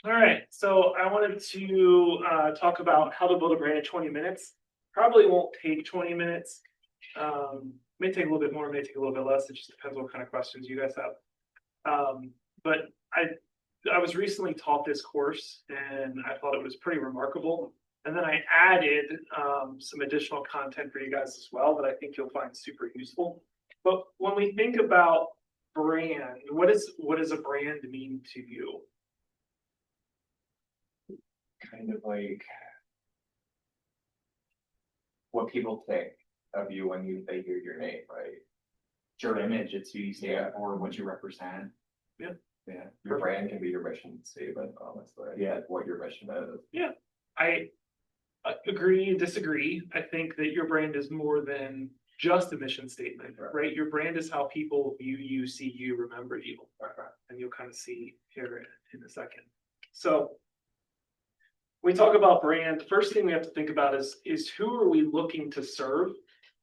All right, so I wanted to talk about how to build a brand in 20 minutes. Probably won't take 20 minutes. May take a little bit more, may take a little bit less. It just depends what kind of questions you guys have. But I was recently taught this course and I thought it was pretty remarkable. And then I added some additional content for you guys as well that I think you'll find super useful. But when we think about brand, what does a brand mean to you? Kind of like what people think of you when they hear your name, right? It's your image, it's who you stand Yeah. for, what you represent. Yeah, your brand can be your mission statement, honestly. Yeah. Like what your mission is. Yeah, I agree, disagree. I think that your brand is more than just a mission statement, right? Your brand is how people view you, see you, remember you, and you'll kind of see here in a second. So when we talk about brand, the first thing we have to think about is who are we looking to serve?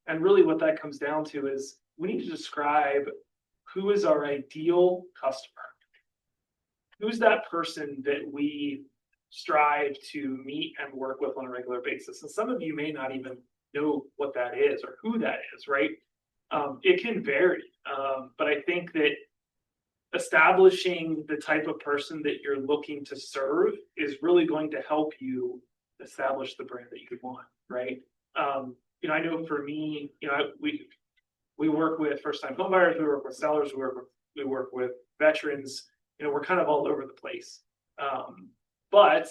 And really what that comes down to is we need to describe who is our ideal customer. Who's that person that we strive to meet and work with on a regular basis? And some of you may not even know what that is or who that is, right? It can vary, but I think that establishing the type of person that you're looking to serve is really going to help you establish the brand that you want, right? I know for me, we work with first-time homebuyers, we work with sellers, we work with veterans. We're kind of all over the place. But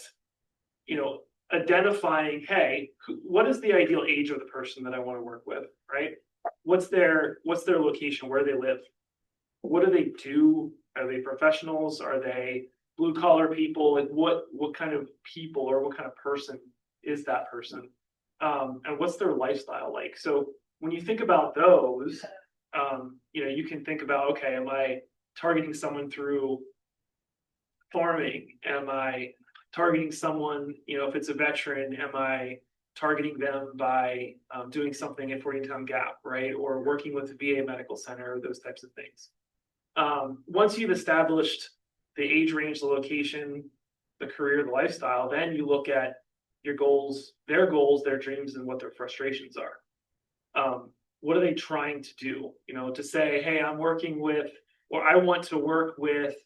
identifying, hey, what is the ideal age of the person that I want to work with, right? What's their location, where they live? What do they do? Are they professionals? Are they blue collar people? Like what kind of people or what kind of person is that person? And what's their lifestyle like? So when you think about those, you can think about, okay, am I targeting someone through farming? Am I targeting someone, if it's a veteran, am I targeting them by doing something at 40-Town Gap, right? Or working with the VA Medical Center, those types of things. Once you've established the age range, the location, the career, the lifestyle, then you look at your goals, their dreams, and what their frustrations are. What are they trying to do? To say, hey, I'm working with, or I want to work with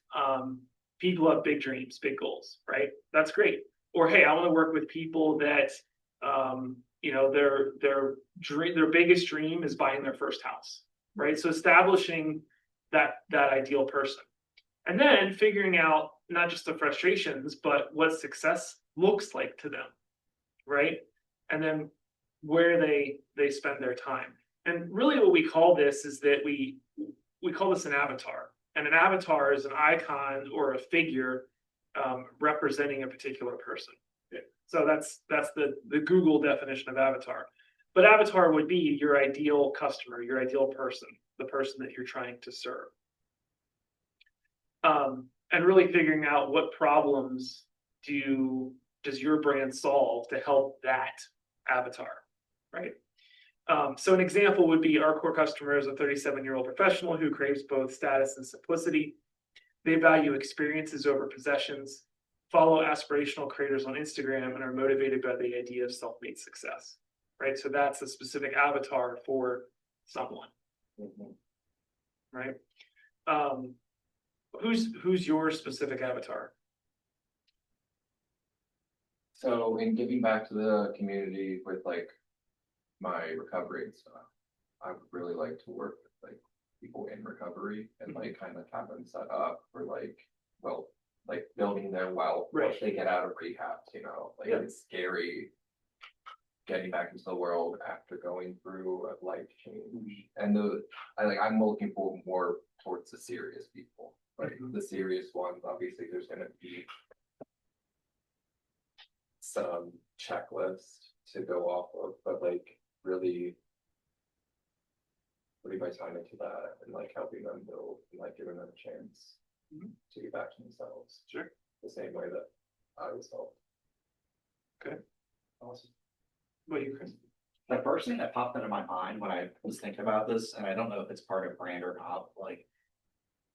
people who have big dreams, big goals, right? That's great. Or hey, I want to work with people that their biggest dream is buying their first house, right? So establishing that ideal person, and then figuring out not just the frustrations, but what success looks like to them, right? And then where they spend their time. And really, what we call this is that we call this an avatar. And an avatar is an icon or a figure representing a particular person. So that's the Google definition of avatar. But avatar would be your ideal customer, your ideal person, the person that you're trying to serve. And really figuring out what problems does your brand solve to help that avatar, right? So an example would be our core customer is a 37-year-old professional who craves both status and simplicity. They value experiences over possessions, follow aspirational creators on Instagram, and are motivated by the idea of self-made success, right? So that's a specific avatar for someone, right? Who's your specific avatar? So in giving back to the community with like my recovery and stuff, I would really like to work with like people in recovery and like kind of have them set up for like building their wealth once they get out of rehab, it's scary getting back into the world after going through a life change. And I'm looking for more towards the serious people. The serious ones, obviously there's gonna be some checklist to go off of, but like really putting my time into that and like helping them build and like giving them a chance to get back to themselves. Sure. The same way that I was helped. Okay. Awesome. What about you, Chris? The first thing that popped into my mind when I was thinking about this, and I don't know if it's part of brand or not, like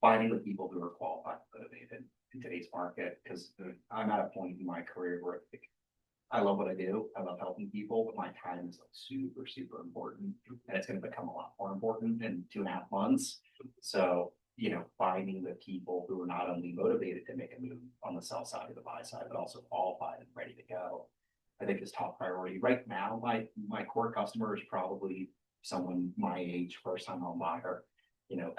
finding the people who are qualified and motivated in today's market, because I'm at a point in my career where like, I love what I do. I love helping people, but my time is like super, super important. And it's gonna become a lot more important in 2.5 months. So, finding the people who are not only motivated to make a move on the sell side or the buy side, but also qualified and ready to go, I think is top priority. Right now, my core customer is probably someone my age, first time home buyer,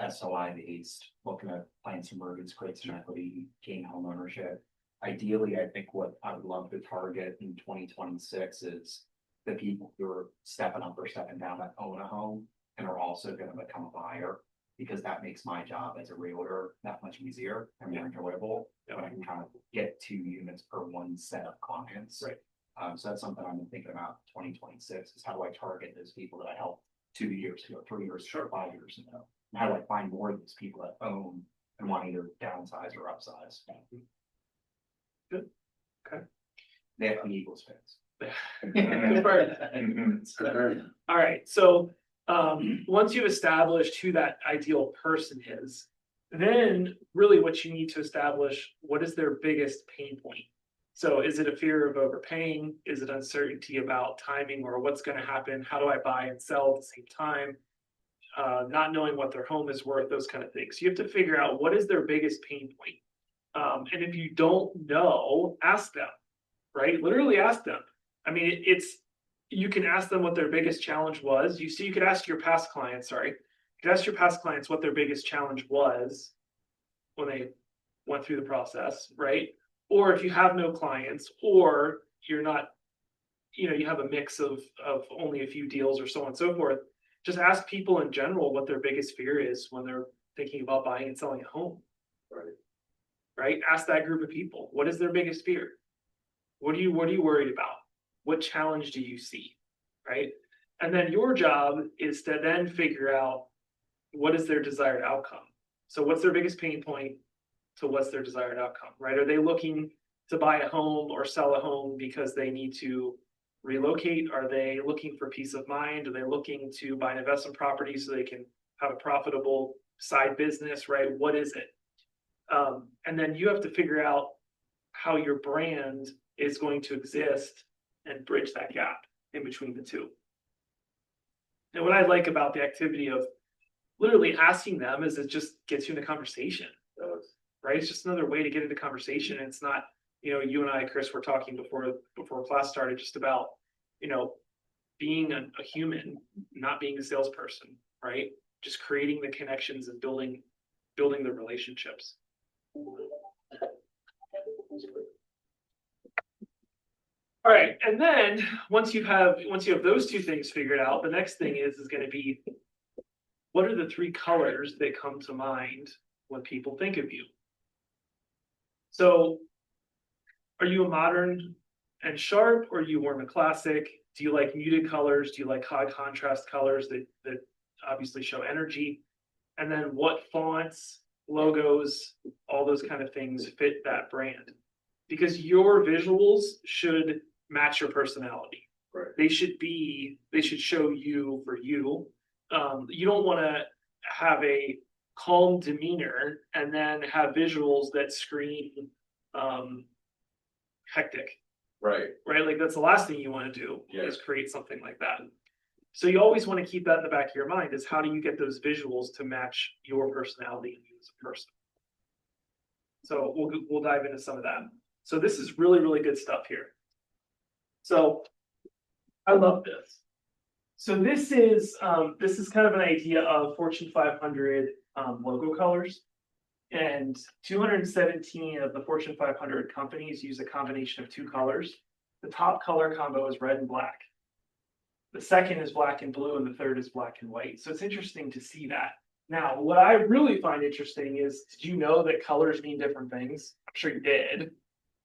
SOI based, looking to plan some mortgage, create some equity, gain home ownership. Ideally, I think what I would love to target in 2026 is the people who are stepping up or stepping down that own a home and are also going to become a buyer, because that makes my job as a realtor that much easier and more enjoyable. When I can kind of get 2 units per one set of clients. Right. So that's something I'm thinking about 2026 is how do I target those people that I helped 2 years ago, 3 years, ago, 5 years ago? And how do I find more of those people that own and want either downsize or upsize? Good. Okay. They have to be Eagles fans. All right, so once you've established who that ideal person is, then really what you need to establish, what is their biggest pain point? So is it a fear of overpaying? Is it uncertainty about timing or what's going to happen? How do I buy and sell at the same time? Not knowing what their home is worth, those kind of things. You have to figure out what is their biggest pain point. And if you don't know, ask them, right? Literally ask them. I mean, you can ask them what their biggest challenge was. You could ask your past clients, you could ask your past clients what their biggest challenge was when they went through the process, right? Or if you have no clients, or you're not, you have a mix of only a few deals or so on and so forth, just ask people in general what their biggest fear is when they're thinking about buying and selling a home. Right? Ask that group of people, what is their biggest fear? What are you worried about? What challenge do you see? Right? And then your job is to then figure out what is their desired outcome. So what's their biggest pain point to what's their desired outcome, right? Are they looking to buy a home or sell a home because they need to relocate? Are they looking for peace of mind? Are they looking to buy an investment property so they can have a profitable side business, right? What is it? And then you have to figure out how your brand is going to exist and bridge that gap in between the two. And what I like about the activity of literally asking them is it just gets you into conversation, right? It's just another way to get into conversation. And it's not, you and I, Chris, were talking before class started just about, being a human, not being a salesperson, right? Just creating the connections and building the relationships. All right, and then once you have those two things figured out, the next thing is going to be, what are the 3 colors that come to mind when people think of you? So, are you a modern and sharp, or are you warm and classic? Do you like muted colors? Do you like high contrast colors that obviously show energy? And then what fonts, logos, all those kind of things fit that brand? Because your visuals should match your personality. Right. They should show you for you. You don't want to have a calm demeanor and then have visuals that scream hectic. Right. Like that's the last thing you want to do is create something like that. So you always want to keep that in the back of your mind, is how do you get those visuals to match your personality and you as a person? So we'll dive into some of that. So this is really, really good stuff here. So I love this. So this is kind of an idea of Fortune 500 logo colors. And 217 of the Fortune 500 companies use a combination of 2 colors. The top color combo is red and black. The second is black and blue, and the third is black and white. So it's interesting to see that. Now, what I really find interesting is, did you know that colors mean different things? I'm sure you did,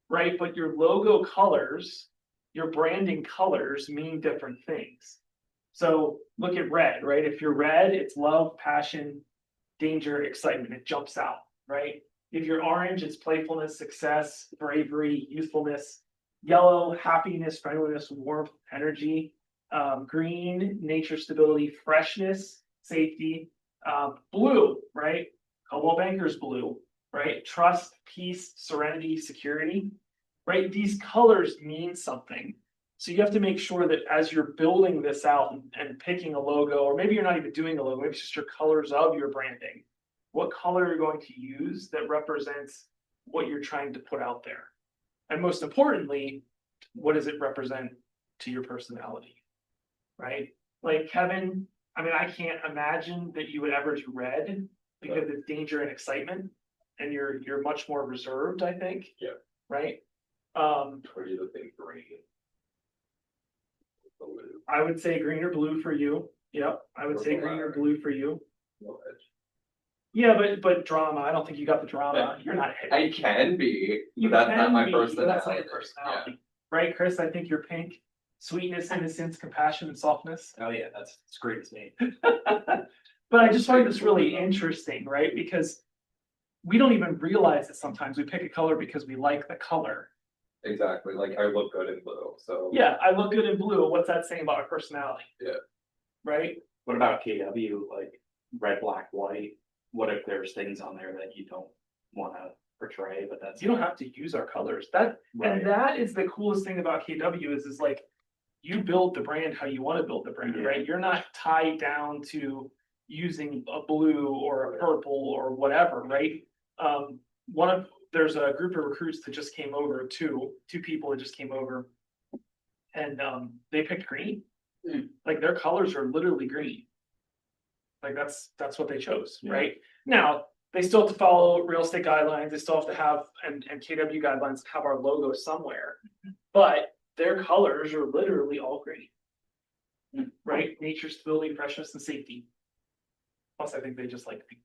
right? But your logo colors, your branding colors mean different things. So look at red, right? If you're red, it's love, passion, danger, excitement. It jumps out, right? If you're orange, it's playfulness, success, bravery, youthfulness. Yellow, happiness, friendliness, warmth, energy. Green, nature, stability, freshness, safety. Blue, right? Coldwell Banker's blue. right? Trust, peace, serenity, security, right? These colors mean something. So you have to make sure that as you're building this out and picking a logo, or maybe you're not even doing a logo, maybe it's just your colors of your branding. What color you're going to use that represents what you're trying to put out there. And most importantly, what does it represent to your personality? Right? Like Kevin, I mean, I can't imagine that you would ever do red because it's danger and excitement. And you're much more reserved, I think. Yeah. Right? Or you look think green. I would say green or blue for you. Yep, I would say green or blue for you. No edge. Yeah, but drama, I don't think you got the drama. You're not. I can be, You but that's not can my be, but personality. that's not your personality. Right, Chris? I think you're pink. Sweetness, innocence, compassion, and softness. Oh yeah, that's great as me. But I just find this really interesting, right? Because we don't even realize that sometimes we pick a color because we like the color. Exactly, like I look good in blue, so. Yeah, I look good in blue. What's that saying about our personality? Yeah. Right? What about KW, like red, black, white? What if there's things on there that you don't wanna portray, but that's. You don't have to use our colors. That Right. and that is the coolest thing about KW is like you build the brand how you want to build the brand, Yeah. right? You're not tied down to using a blue or a purple or whatever, right? There's a group of recruits that just came over, two people that just came over, and they picked green. Like their colors are literally green. Like that's what they chose, Yeah. right? Now they still have to follow real estate guidelines. They still have to have and KW guidelines have our logo somewhere, but their colors are literally all green. Right? Nature, stability, freshness, and safety. Plus, I think they just like pink.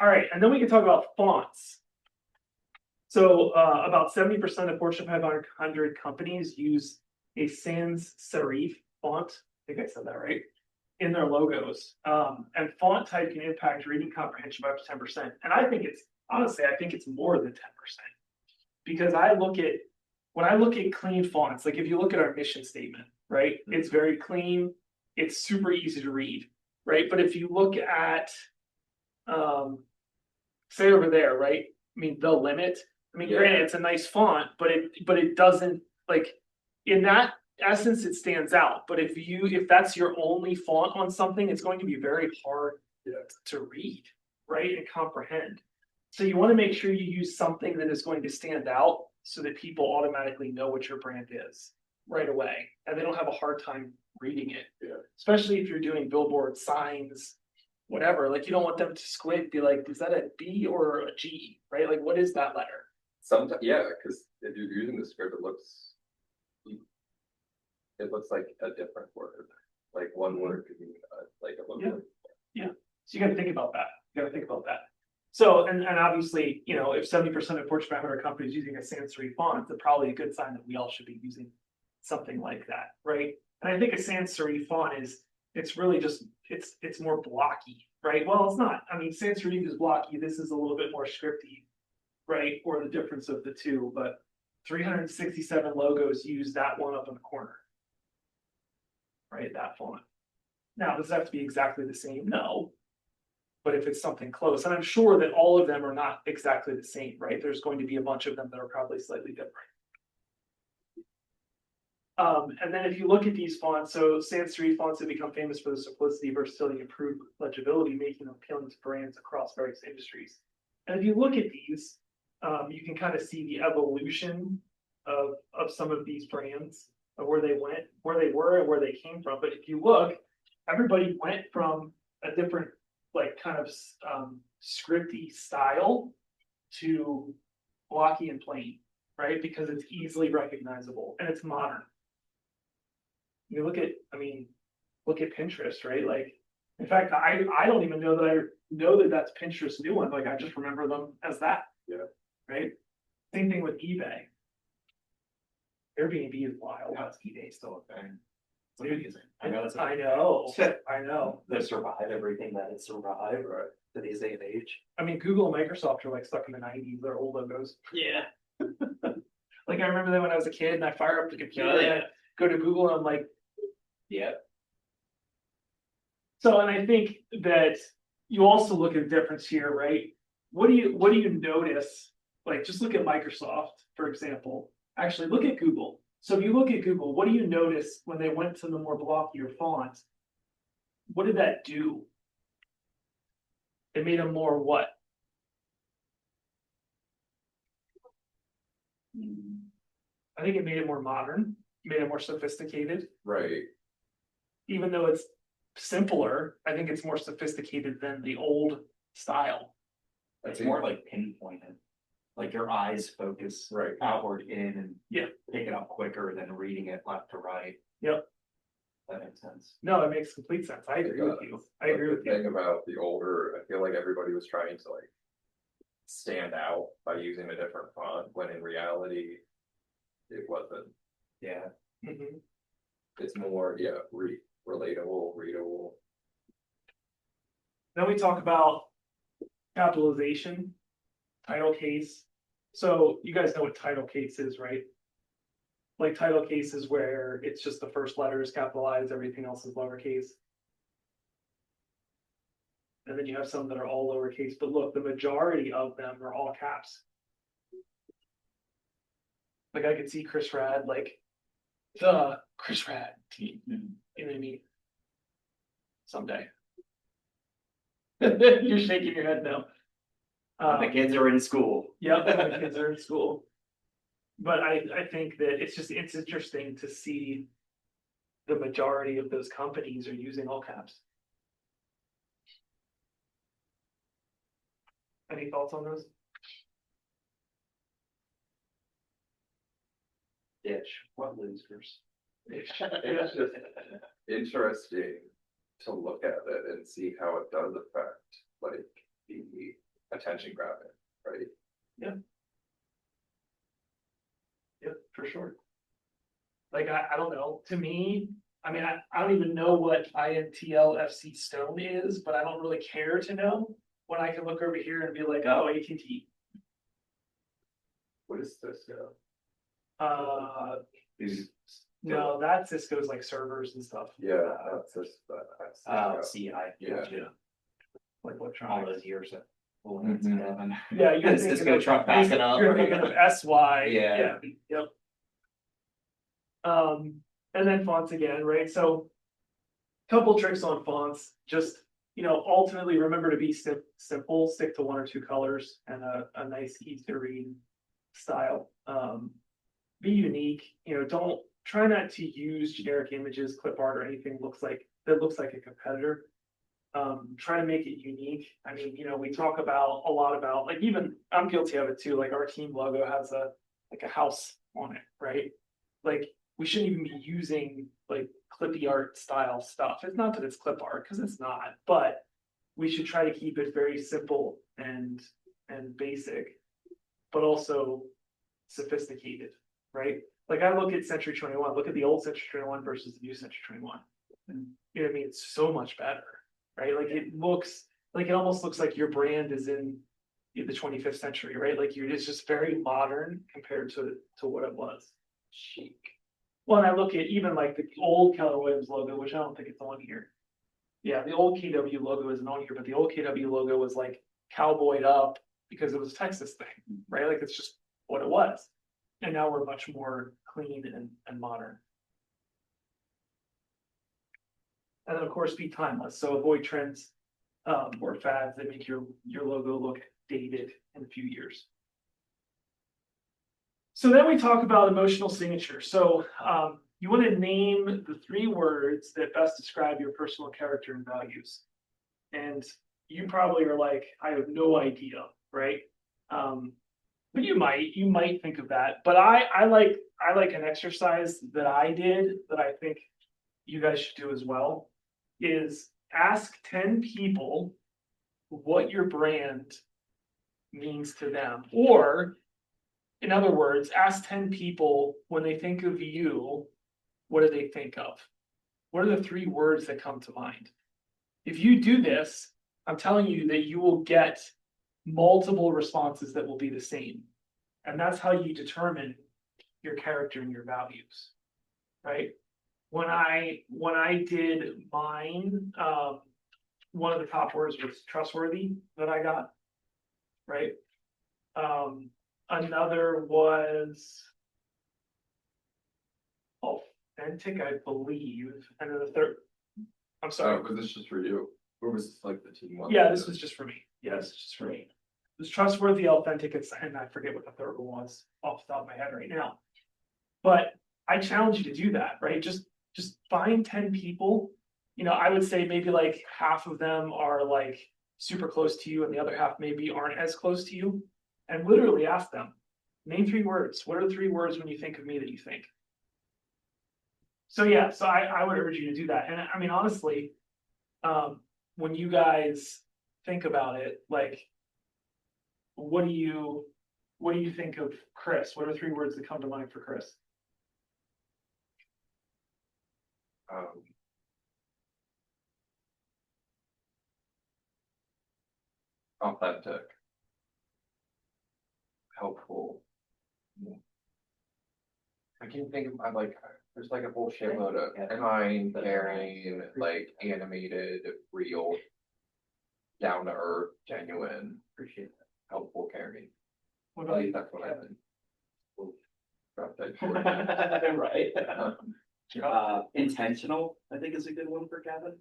All right, and then we can talk about fonts. So about 70% of Fortune 500 companies use a sans serif font. I think I said that right. In their logos. And font type can impact reading comprehension by up to 10%. And I think it's honestly, I think it's more than 10%. Because when I look at clean fonts, like if you look at our mission statement, right? It's very clean, it's super easy to read, right? But if you look at say over there, right? I mean, the limit. I mean, Yeah. granted, it's a nice font, but it doesn't like in that essence it stands out. But if that's your only font on something, it's going to be very hard to read, right? And comprehend. So you want to make sure you use something that is going to stand out so that people automatically know what your brand is right away. And they don't have a hard time reading it. Yeah. Especially if you're doing billboard signs, whatever, like you don't want them to squint, be like, is that a B or a G, right? Like, what is that letter? Sometimes, yeah, because if you're using the script, it looks like a different word. Like one word could mean like a little. Yeah. So you got to think about that. So, and obviously, you know, if 70% of Fortune 500 companies using a sans serif font, it's probably a good sign that we all should be using something like that, right? And I think a sans serif font it's really just, it's more blocky, right? Well, it's not. I mean, sans serif is blocky. This is a little bit more scripty, right? Or the difference of the two, but 367 logos use that one up in the corner, right? That font. Now, does it have to be exactly the same? No. But if it's something close, and I'm sure that all of them are not exactly the same, right? There's going to be a bunch of them that are probably slightly different. And then if you look at these fonts, so sans serif fonts have become famous for the simplicity, versatility, and improved legibility, making them appealing to brands across various industries. And if you look at these, you can kind of see the evolution of some of these brands, of where they went, where they were, and where they came from. But if you look, everybody went from a different, like, kind of scripty style to blocky and plain, right? Because it's easily recognizable and it's modern. You look at Pinterest, right? Like, in fact, I don't even know that that's Pinterest's new one. Like, I just remember them as that. Yeah. Right. Same thing with eBay. Airbnb is wild. How's eBay still a thing? It's Dude, amazing. I know it's. I know. They survive everything that it's survived to these day and age. I mean, Google and Microsoft are like stuck in the 90s. They're old logos. Yeah. Like, I remember that when I was a kid and I fire up the computer Oh, yeah. and I go to Google and I'm like, Yeah. so, and I think that you also look at the difference here, right? What do you notice? Like, just look at Microsoft, for example. Actually, look at Google. So if you look at Google, what do you notice when they went to the more blockier fonts? What did that do? It made them more what? I think it made it more modern, made it more sophisticated. Right, Even though it's simpler, I think it's more sophisticated than the old style. It's more like pinpointed, like your eyes focus right. outward in and Yeah. pick it up quicker than reading it left to right. Yep. That makes sense. No, it makes complete sense. I agree with you. I agree with The you. thing about the older, I feel like everybody was trying to like stand out by using a different font, when in reality, it wasn't. Yeah. Mhm. It's more, yeah, relatable, readable. Then we talk about capitalization, title case. So you guys know what title case is, right? Like title case is where it's just the first letter is capitalized, everything else is lowercase. And then you have some that are all lowercase, but look, the majority of them are all caps. Like I could see Chris Rad, like the Chris Rad team, you know what I mean? Someday. You're shaking your head no. The kids are in school. Yep, the kids are in school. But I think that it's interesting to see the majority of those companies are using all caps. Any thoughts on those? Ditch, what losers? It's just interesting to look at it and see how it does affect like the attention grabbing, right? Yep, for sure. Like, I don't know, to me, I mean, I don't even know what INTL FC Stone is, but I don't really care to know. When I can look over here and be like, oh, AT&T. What is this? These, No, that Cisco's like servers and stuff. Yeah, that's just, that's. CI. Yeah. Like All electronics. those years of. Mhm. Yeah, you're Cisco thinking of, truck backing up. you're thinking of SY. Yeah. Yep. And then fonts again, right? So. Couple tricks on fonts, just, ultimately remember to be simple, stick to one or two colors and a nice easy to read style. Be unique, don't try not to use generic images, clip art or anything that looks like a competitor. Try to make it unique. I mean, we talk about a lot about, like, even I'm guilty of it too. Like our team logo has a house on it, right? Like we shouldn't even be using like clippy art style stuff. It's not that it's clip art, because it's not, but we should try to keep it very simple and basic, but also sophisticated, right? Like I look at Century 21, look at the old Century 21 versus the new Century 21. And you know what I mean? It's so much better, right? Like it almost looks like your brand is in the 25th century, right? Like it's just very modern compared to what it was. Chic. Well, and I look at even like the old Keller Williams logo, which I don't think it's on here. Yeah, the old KW logo isn't on here, but the old KW logo was like cowboyed up because it was a Texas thing, right? Like it's just what it was. And now we're much more clean and modern. And then of course be timeless. So avoid trends or fads that make your logo look dated in a few years. So then we talk about emotional signature. So you want to name the 3 words that best describe your personal character and values. And you probably are like, I have no idea, right? But you might think of that. But I like an exercise that I did that I think you guys should do as well, is ask 10 people what your brand means to them. Or in other words, ask 10 people when they think of you, what do they think of? What are the 3 words that come to mind? If you do this, I'm telling you that you will get multiple responses that will be the same. And that's how you determine your character and your values, right? When I did mine, one of the top words was trustworthy that I got. Right? Another was authentic, I believe, and then the third, I'm sorry. Was this just for you? Or was this like the team one? Yeah, this was just for me. Yeah, this is just for me. It was trustworthy, authentic, and I forget what the third one was off the top of my head right now. But I challenge you to do that, right? Just find 10 people. You know, I would say maybe like half of them are like super close to you and the other half maybe aren't as close to you. And literally ask them, name 3 words. What are the 3 words when you think of me that you think? So yeah, so I would urge you to do that. And I mean, honestly, when you guys think about it, like, what do you think of Chris? What are 3 words that come to mind for Chris? Authentic. Helpful. I can think of, I'm like, there's like a whole shitload of kind, caring, like animated, real, down to earth, genuine, Appreciate helpful, caring. What I about think you? that's what I think. Drop that short. Right. Intentional, I think is a good one for Kevin.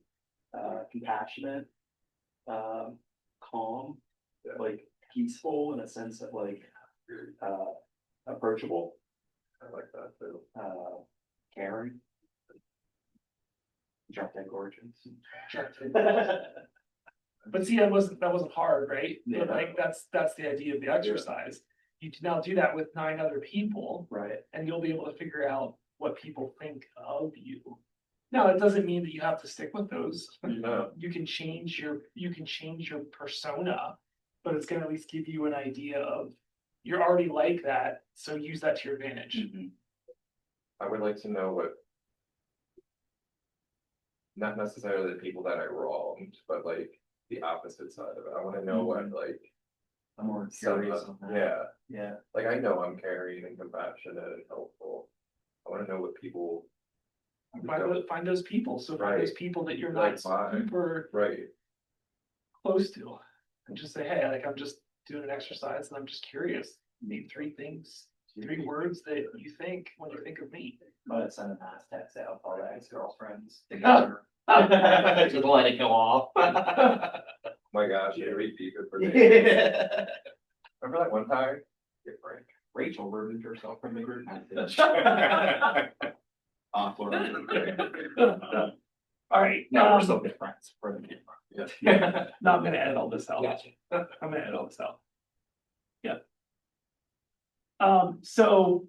Compassionate, calm, Yeah. like peaceful in a sense of like, approachable, I like that too. caring. Drop dead gorgeous. But see, that wasn't hard, right? Yeah. But like that's the idea of the exercise. You now do that with 9 other people, Right. and you'll be able to figure out what people think of you. Now, it doesn't mean that you have to stick with those. No. You can change your persona, but it's gonna at least give you an idea of you're already like that, so use that to your advantage. Mm-hmm. I would like to know what. Not necessarily the people that I wronged, but like the opposite side of it. I wanna know what like. I'm more some curious of- on that. Yeah, Yeah. like I know I'm caring and compassionate and helpful. I wanna know what people. Find those people. So find those Right. people that you're Like not mine. super Right, close to, and just say, hey, like I'm just doing an exercise and I'm just curious. Name 3 things, 3 words that you think when you think of me. But send a mass text out, all the ex-girlfriends Oh. together. Just let it go off. my gosh, I repeat it for days. Yeah. Remember that one time? Get Frank. Rachel removed herself from the group message. Awkward. All right, No, we're still good friends for the camera. Yeah. no, I'm gonna edit all this out. Gotcha. I'm gonna edit all this out. Yeah. So.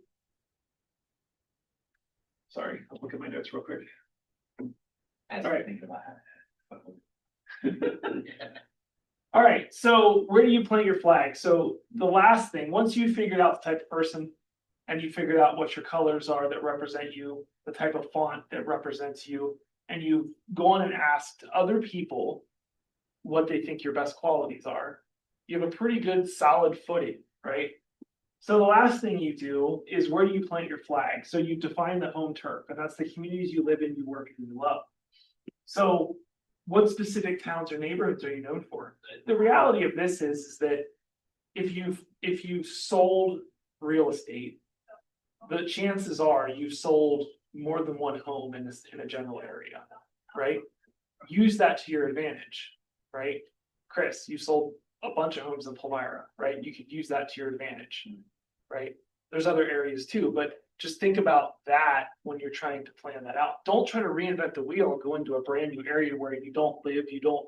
Sorry, I'll look at my notes real quick. As All I right. think about All right, so where do you plant your flag? So the last thing, once you figured out the type of person and you figured out what your colors are that represent you, the type of font that represents you, and you go on and ask other people what they think your best qualities are, you have a pretty good solid footing, right? So the last thing you do is where do you plant your flag? So you define the home turf, and that's the communities you live in, you work in, you love. So what specific towns or neighborhoods are you known for? The reality of this is that if you've sold real estate, the chances are you've sold more than one home in a general area, right? Use that to your advantage, right? Chris, you sold a bunch of homes in Palmyra, right? You could use that to your advantage, right? There's other areas too, but just think about that when you're trying to plan that out. Don't try to reinvent the wheel and go into a brand new area where you don't live, you don't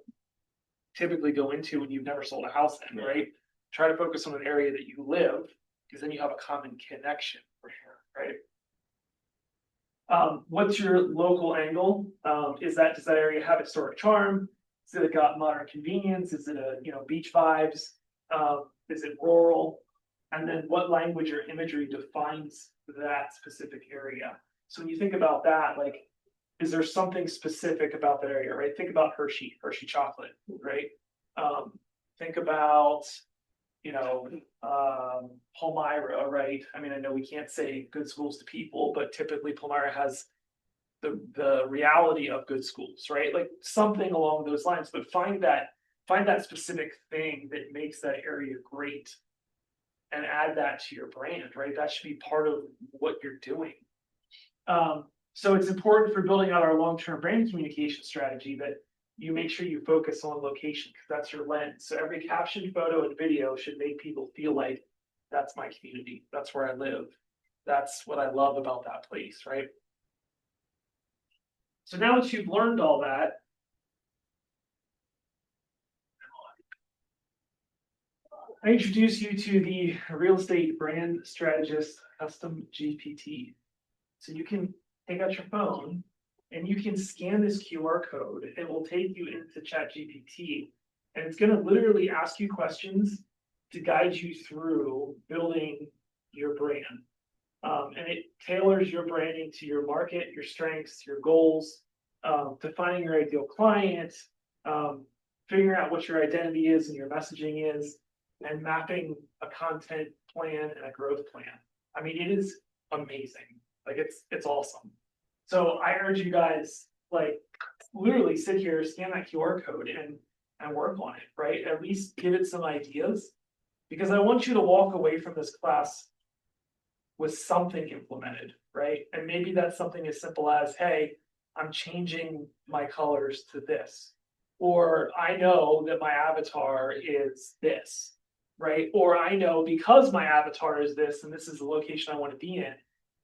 typically go into when you've never sold a house in, right? Try to focus on an area that you live, because then you have a common connection for sure, right? What's your local angle? Does that area have historic charm? Is it got modern convenience? Is it beach vibes? Is it rural? And then what language or imagery defines that specific area? So when you think about that, like, is there something specific about that area, right? Think about Hershey chocolate, right? Think about, Palmyra, right? I mean, I know we can't say good schools to people, but typically Palmyra has the reality of good schools, right? Like something along those lines, but find that specific thing that makes that area great. And add that to your brand, right? That should be part of what you're doing. So it's important for building out our long-term brand communication strategy that you make sure you focus on location because that's your lens. So every caption, photo, and video should make people feel like that's my community, that's where I live, that's what I love about that place, right? So now that you've learned all that, I introduce you to the real estate brand strategist custom GPT. So you can take out your phone and you can scan this QR code. It will take you into ChatGPT and it's going to literally ask you questions to guide you through building your brand. And it tailors your branding to your market, your strengths, your goals, defining your ideal client, figuring out what your identity is and your messaging is, and mapping a content plan and a growth plan. I mean, it is amazing. Like it's awesome. So I urge you guys, like literally sit here, scan that QR code and work on it, right? At least give it some ideas. Because I want you to walk away from this class with something implemented, right? And maybe that's something as simple as, hey, I'm changing my colors to this. Or I know that my avatar is this, right? Or I know because my avatar is this and this is the location I want to be in,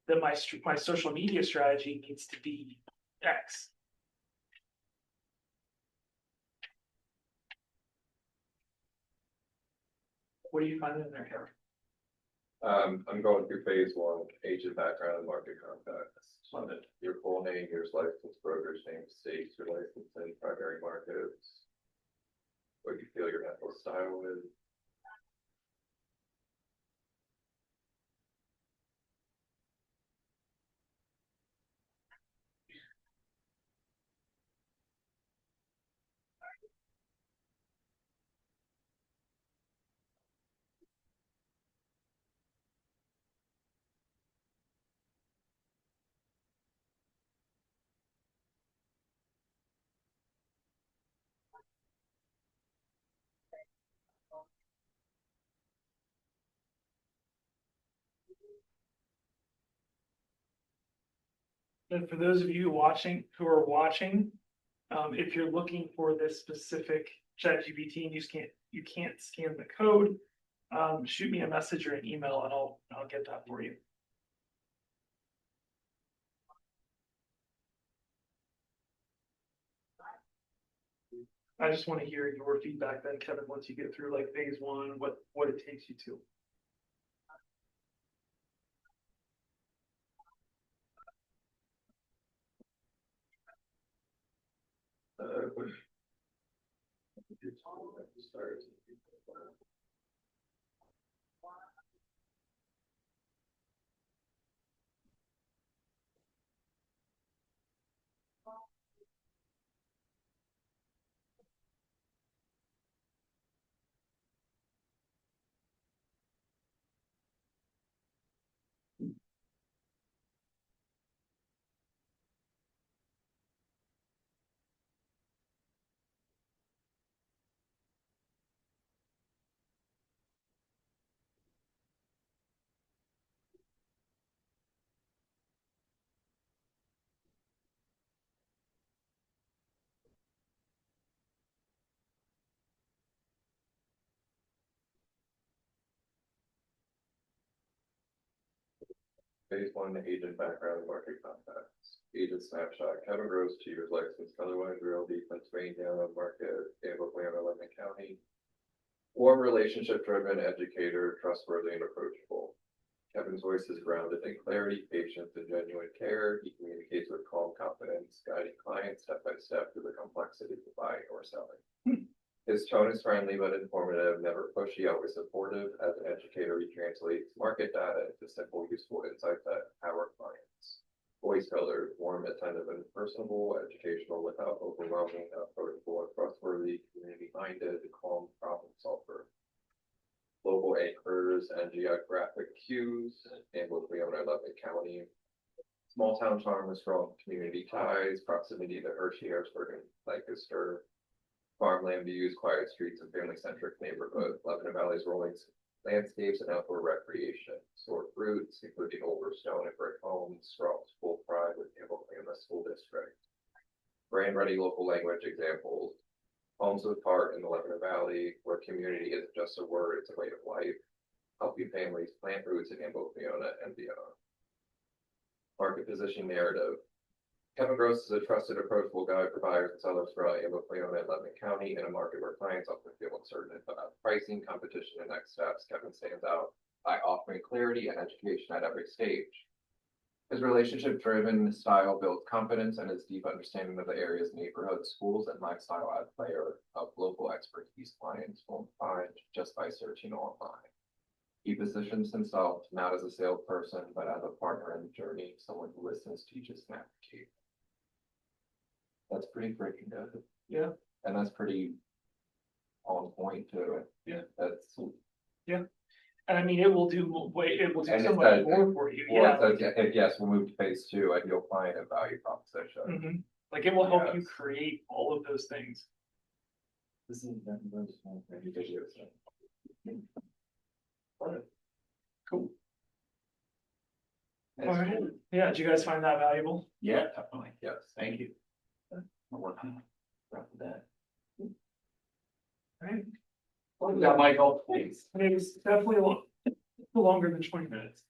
that my social media strategy needs to be X. What are you finding in there, Harry? I'm going through phase one, agent background and market contacts. Love it. Your full name, your license, broker's name, states, your license in primary markets. What you feel your mental style is. And for those of you who are watching, if you're looking for this specific ChatGPT and you can't scan the code, shoot me a message or an email and I'll get that for you. I just want to hear your feedback then, Kevin, once you get through like phase one, what it takes you to. Start. Phase one, agent background and market contacts. Agent snapshot. Kevin Rose, 2 years license, Otherwise Realty, Pennsylvania, market, Danville, Lebanon County. Warm relationship driven educator, trustworthy and approachable. Kevin's voice is grounded in clarity, patience, and genuine care. He communicates with calm confidence, guiding clients step by step through the complexities of buying or selling. His tone is friendly but informative, never pushy, always supportive. As an educator, he translates market data into simple, useful insights that empower clients. Voice filler, warm, attentive, and personable, educational without overwhelming, approachable, and trustworthy, community-minded, calm problem solver. Local anchors and geographic cues, and with Leona Lebanon County. Small town charm with strong community ties, proximity to Hershey, Harrisburg, and Lancaster. Farmland views, quiet streets, and family-centric neighborhood, Lebanon Valley's rolling landscapes and outdoor recreation. Store fruits, including older stone and brick homes, strong school pride with Campbell Klamath School District. Brand-ready local language examples. Homes with heart in the Lebanon Valley, where community isn't just a word, it's a way of life. Helping families plant roots in Campbell, Fiona, and beyond. Market position narrative. Kevin Gross is a trusted, approachable guide for buyers and sellers throughout Campbell, Fiona, and Lebanon County in a market where clients often feel uncertain about pricing, competition, and next steps. Kevin stands out by offering clarity and education at every stage. His relationship-driven style builds confidence, and his deep understanding of the area's neighborhoods, schools, and lifestyle add layer of local expertise clients won't find just by searching online. He positions himself not as a salesperson, but as a partner in the journey, someone who listens, teaches, and advocates. That's pretty freaking good. Yeah. And that's pretty on point too. Yeah. That's. And I mean, it will do And so it much says- more for you, Well, yeah. it says, yes, we'll move to phase 2, ideal client and value proposition. Mhm. Like it will help you Yes. create all of those things. This is videos. Cool. It's All right. cool. Yeah, did you guys find that valuable? Yeah, definitely. Yes. Thank you. I'll work on that. Right. Yeah, Michael, thanks. I mean, it was definitely longer than 20 minutes.